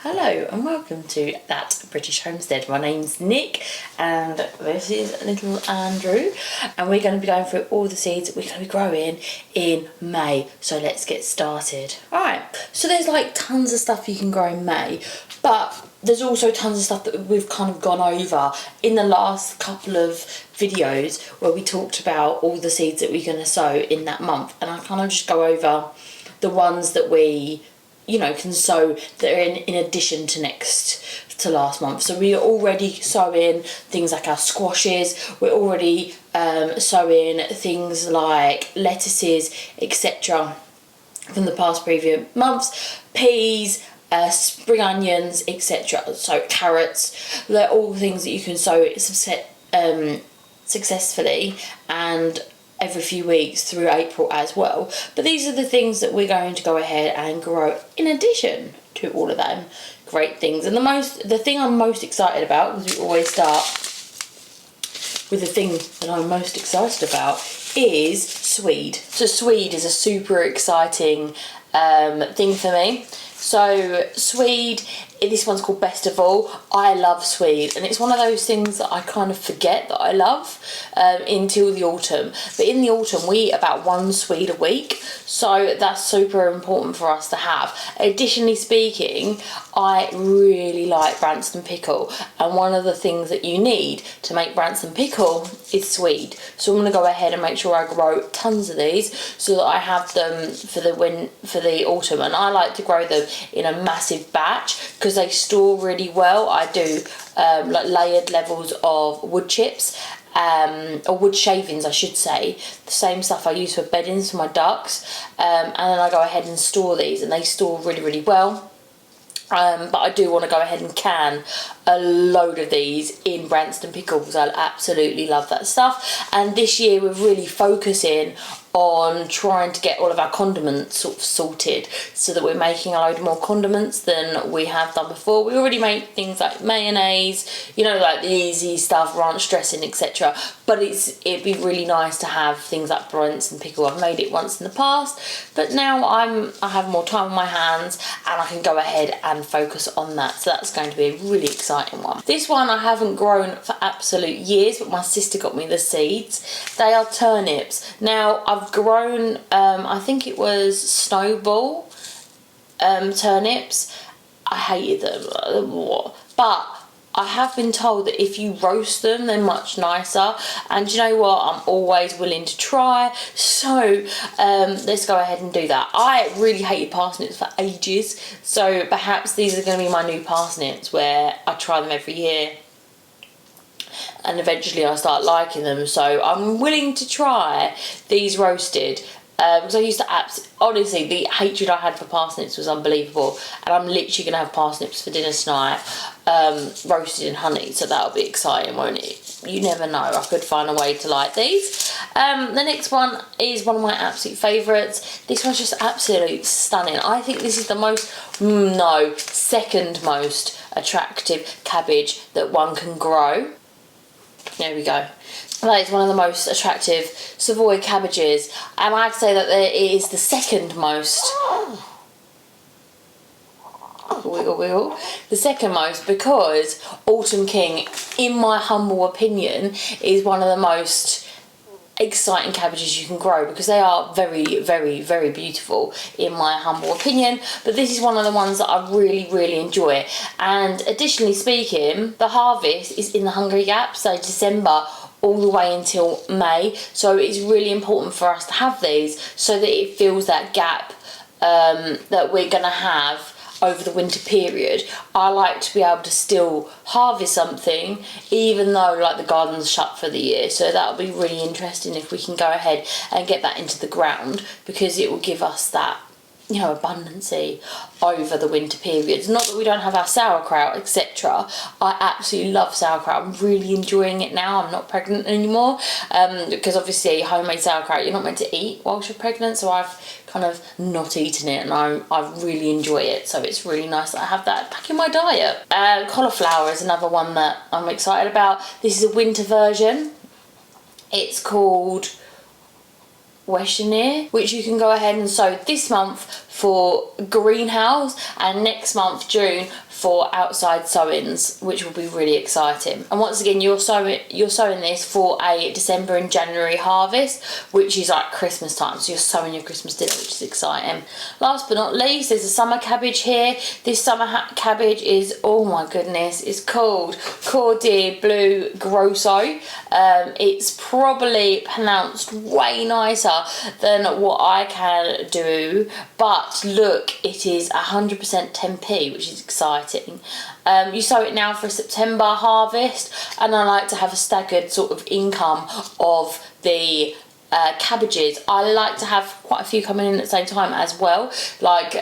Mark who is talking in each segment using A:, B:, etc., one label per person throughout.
A: Hello and welcome to That British Homestead. My name's Nick and this is little Andrew, and we're going to be going through all the seeds that we're going to be growing in May. So let's get started. Alright, so there's like tons of stuff you can grow in May, but there's also tons of stuff that we've kind of gone over in the last couple of videos where we talked about all the seeds that we're going to sow in that month, and I kind of just go over the ones that we can sow that are in addition to last month. So we are already sowing things like our squashes, we're already sowing things like lettuces, etc. from the past previous months, peas, spring onions, etc. So carrots, they're all things that you can sow successfully and every few weeks through April as well. But these are the things that we're going to go ahead and grow in addition to all of them great things. And the thing I'm most excited about, because we always start with the thing that I'm most excited about, is swede. So swede is a super exciting thing for me. So swede, this one's called Best of All. I love swede, and it's one of those things that I kind of forget that I love until the autumn. But in the autumn we eat about one swede a week, so that's super important for us to have. Additionally speaking, I really like branston pickle, and one of the things that you need to make branston pickle is swede. So I'm going to go ahead and make sure I grow tons of these so that I have them for the autumn. And I like to grow them in a massive batch because they store really well. I do like layered levels of wood chips, or wood shavings I should say, the same stuff I use for beddings for my ducks, and then I go ahead and store these, and they store really well. But I do want to go ahead and can a load of these in branston pickle because I absolutely love that stuff. And this year we're really focusing on trying to get all of our condiments sort of sorted so that we're making a load more condiments than we have done before. We already make things like mayonnaise, like the easy stuff, ranch dressing, etc. But it'd be really nice to have things like branston pickle. I've made it once in the past, but now I have more time on my hands and I can go ahead and focus on that. So that's going to be a really exciting one. This one I haven't grown for absolute years, but my sister got me the seeds. They are turnips. Now I've grown, I think it was snowball turnips. I hated them, but I have been told that if you roast them, they're much nicer. And you know what? I'm always willing to try. So let's go ahead and do that. I really hated parsnips for ages. So perhaps these are going to be my new parsnips where I try them every year. And eventually I start liking them. So I'm willing to try these roasted. Because I used to honestly, the hatred I had for parsnips was unbelievable, and I'm literally going to have parsnips for dinner tonight, roasted in honey, so that'll be exciting, won't it? You never know, I could find a way to like these. The next one is one of my absolute favourites. This one's just absolutely stunning. I think this is the second most attractive cabbage that one can grow. There we go. That is one of the most attractive Savoy cabbages, and I'd say that it is the second most. Wiggle wiggle. The second most, because Autumn King, in my humble opinion, is one of the most exciting cabbages you can grow because they are very, very, very beautiful in my humble opinion. But this is one of the ones that I really enjoy. And additionally speaking, the harvest is in the Hungry Gap, so December all the way until May. So it's really important for us to have these so that it fills that gap that we're going to have over the winter period. I like to be able to still harvest something even though like the garden's shut for the year. So that'll be really interesting if we can go ahead and get that into the ground, because it will give us that abundancy over the winter periods. Not that we don't have our sauerkraut, etc. I absolutely love sauerkraut. I'm really enjoying it now. I'm not pregnant anymore, because obviously homemade sauerkraut you're not meant to eat whilst you're pregnant, so I've kind of not eaten it, and I really enjoy it. So it's really nice that I have that back in my diet. Cauliflower is another one that I'm excited about. This is a winter version. It's called Weshenier, which you can go ahead and sow this month for greenhouse and next month June for outside sowings, which will be really exciting. And once again, you're sowing this for a December and January harvest, which is like Christmas time, so you're sowing your Christmas dinner, which is exciting. Last but not least, there's a summer cabbage here. This summer cabbage is, oh my goodness, it's called Cordier Blue Grosso. It's probably pronounced way nicer than what I can do, but look, it is 100% tempeh, which is exciting. You sow it now for a September harvest, and I like to have a staggered sort of income of the cabbages. I like to have quite a few coming in at the same time as well, like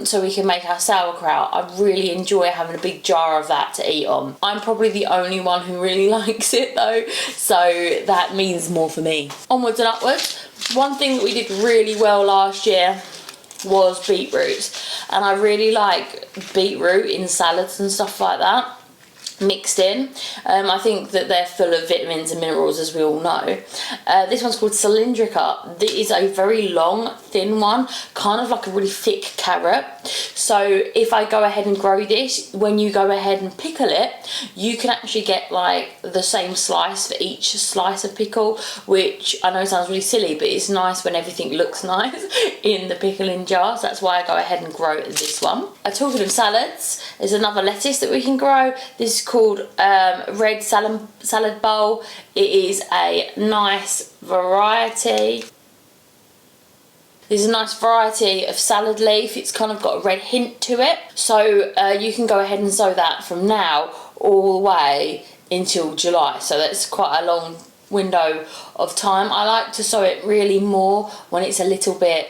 A: so we can make our sauerkraut. I really enjoy having a big jar of that to eat on. I'm probably the only one who really likes it though, so that means more for me. Onwards and upwards. One thing that we did really well last year was beetroots, and I really like beetroot in salads and stuff like that mixed in. I think that they're full of vitamins and minerals, as we all know. This one's called cylindrica. This is a very long, thin one, kind of like a really thick carrot. So if I go ahead and grow this, when you go ahead and pickle it, you can actually get like the same slice for each slice of pickle, which I know sounds really silly, but it's nice when everything looks nice in the pickling jar. So that's why I go ahead and grow this one. Talking of salads, there's another lettuce that we can grow. This is called red salad bowl. It is a nice variety. There's a nice variety of salad leaf. It's kind of got a red hint to it. So you can go ahead and sow that from now all the way until July. So that's quite a long window of time. I like to sow it really more when it's a little bit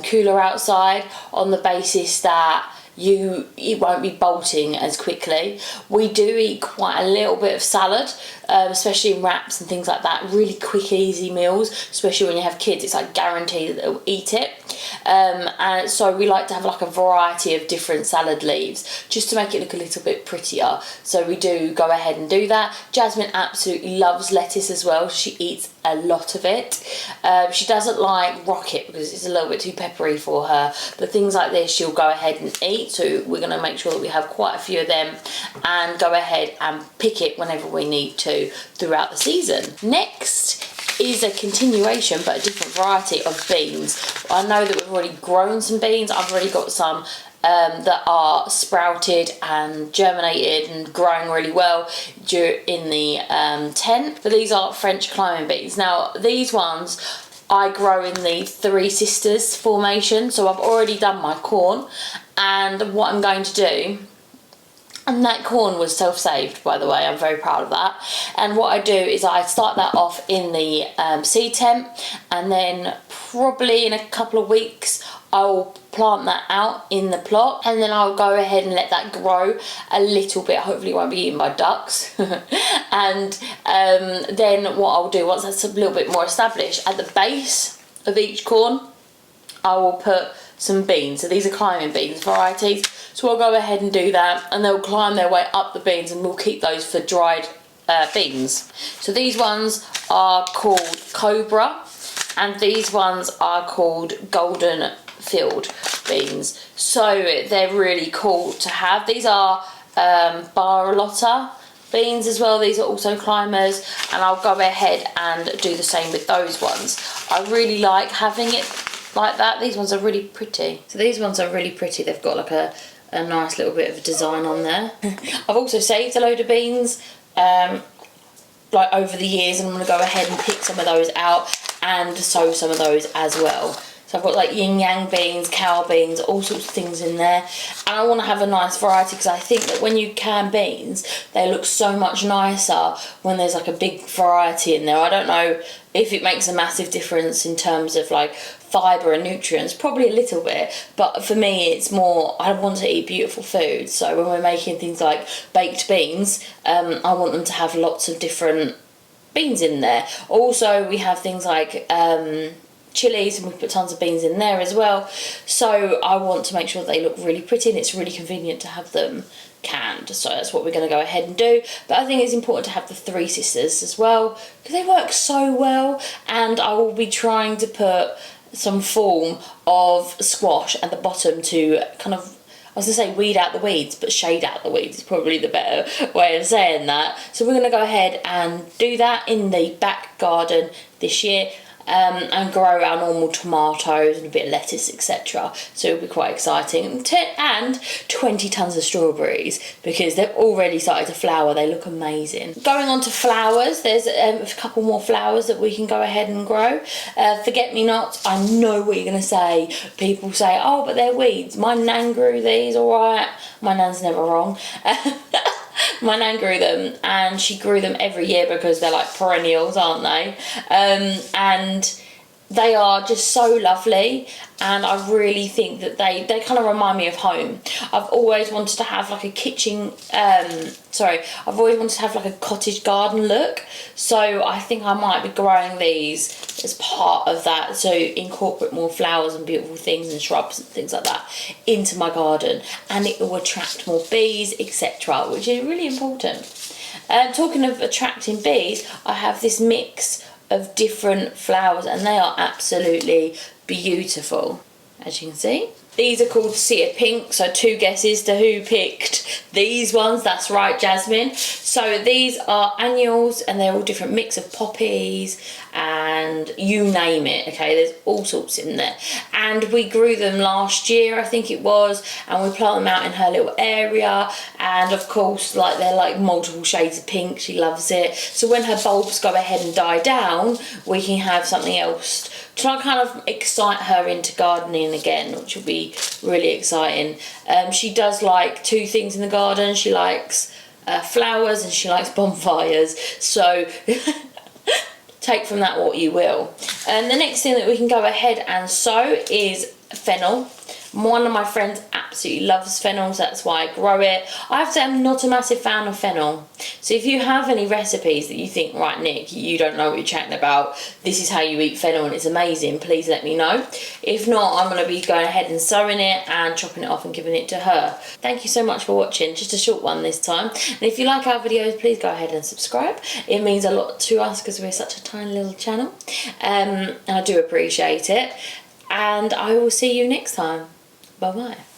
A: cooler outside, on the basis that it won't be bolting as quickly. We do eat quite a little bit of salad, especially in wraps and things like that. Really quick, easy meals, especially when you have kids. It's like guaranteed that they'll eat it. And so we like to have like a variety of different salad leaves just to make it look a little bit prettier. So we do go ahead and do that. Jasmine absolutely loves lettuce as well. She eats a lot of it. She doesn't like rocket because it's a little bit too peppery for her, but things like this she'll go ahead and eat. So we're going to make sure that we have quite a few of them and go ahead and pick it whenever we need to throughout the season. Next is a continuation but a different variety of beans. I know that we've already grown some beans. I've already got some that are sprouted and germinated and growing really well in the tent, but these are French climbing beans. Now these ones I grow in the Three Sisters formation, so I've already done my corn, and what I'm going to do, and that corn was self-saved, by the way, I'm very proud of that, and what I do is I start that off in the seed tent, and then probably in a couple of weeks I'll plant that out in the plot, and then I'll go ahead and let that grow a little bit. Hopefully it won't be eaten by ducks. And then what I'll do, once that's a little bit more established, at the base of each corn I will put some beans. So these are climbing beans varieties, so I'll go ahead and do that, and they'll climb their way up the beans, and we'll keep those for dried beans. So these ones are called Cobra, and these ones are called Golden Field beans. So they're really cool to have. These are Barlotta beans as well. These are also climbers, and I'll go ahead and do the same with those ones. I really like having it like that. These ones are really pretty. So these ones are really pretty. They've got like a nice little bit of a design on there. I've also saved a load of beans like over the years, and I'm going to go ahead and pick some of those out and sow some of those as well. So I've got like yin yang beans, cow beans, all sorts of things in there, and I want to have a nice variety, because I think that when you can beans, they look so much nicer when there's like a big variety in there. I don't know if it makes a massive difference in terms of like fibre and nutrients, probably a little bit, but for me it's more, I want to eat beautiful food. So when we're making things like baked beans, I want them to have lots of different beans in there. Also we have things like chillis, and we put tons of beans in there as well, so I want to make sure that they look really pretty, and it's really convenient to have them canned. So that's what we're going to go ahead and do. But I think it's important to have the Three Sisters as well, because they work so well, and I will be trying to put some form of squash at the bottom to kind of was going to say weed out the weeds, but shade out the weeds is probably the better way of saying that. So we're going to go ahead and do that in the back garden this year. And grow our normal tomatoes and a bit of lettuce, etc. So it'll be quite exciting. And 20 tons of strawberries, because they've already started to flower. They look amazing. Going on to flowers, there's a couple more flowers that we can go ahead and grow. Forget-me-nots, I know what you're going to say. People say, oh, but they're weeds. My nan grew these, alright. My nan's never wrong. My nan grew them, and she grew them every year because they're like perennials, aren't they? And they are just so lovely, and I really think that they kind of remind me of home. I've always wanted to have like a kitchen, I've always wanted to have like a cottage garden look, so I think I might be growing these as part of that, so incorporate more flowers and beautiful things and shrubs and things like that into my garden, and it will attract more bees, etc., which is really important. Talking of attracting bees, I have this mix of different flowers, and they are absolutely beautiful, as you can see. These are called Cedar Pink, so 2 guesses to who picked these ones. That's right, Jasmine. So these are annuals, and they're all different mix of poppies and you name it, okay? There's all sorts in there. And we grew them last year, I think it was, and we plant them out in her little area. And of course, like, they're like multiple shades of pink. She loves it. So when her bulbs go ahead and die down, we can have something else to kind of excite her into gardening again, which will be really exciting. She does like 2 things in the garden. She likes flowers, and she likes bonfires. So take from that what you will. And the next thing that we can go ahead and sow is fennel. One of my friends absolutely loves fennel, so that's why I grow it. I have to say I'm not a massive fan of fennel. So if you have any recipes that you think, right, Nick, you don't know what you're chatting about, this is how you eat fennel and it's amazing, please let me know. If not, I'm going to be going ahead and sowing it and chopping it off and giving it to her. Thank you so much for watching. Just a short one this time. And if you like our videos, please go ahead and subscribe. It means a lot to us because we're such a tiny little channel. And I do appreciate it. And I will see you next time. Bye-bye.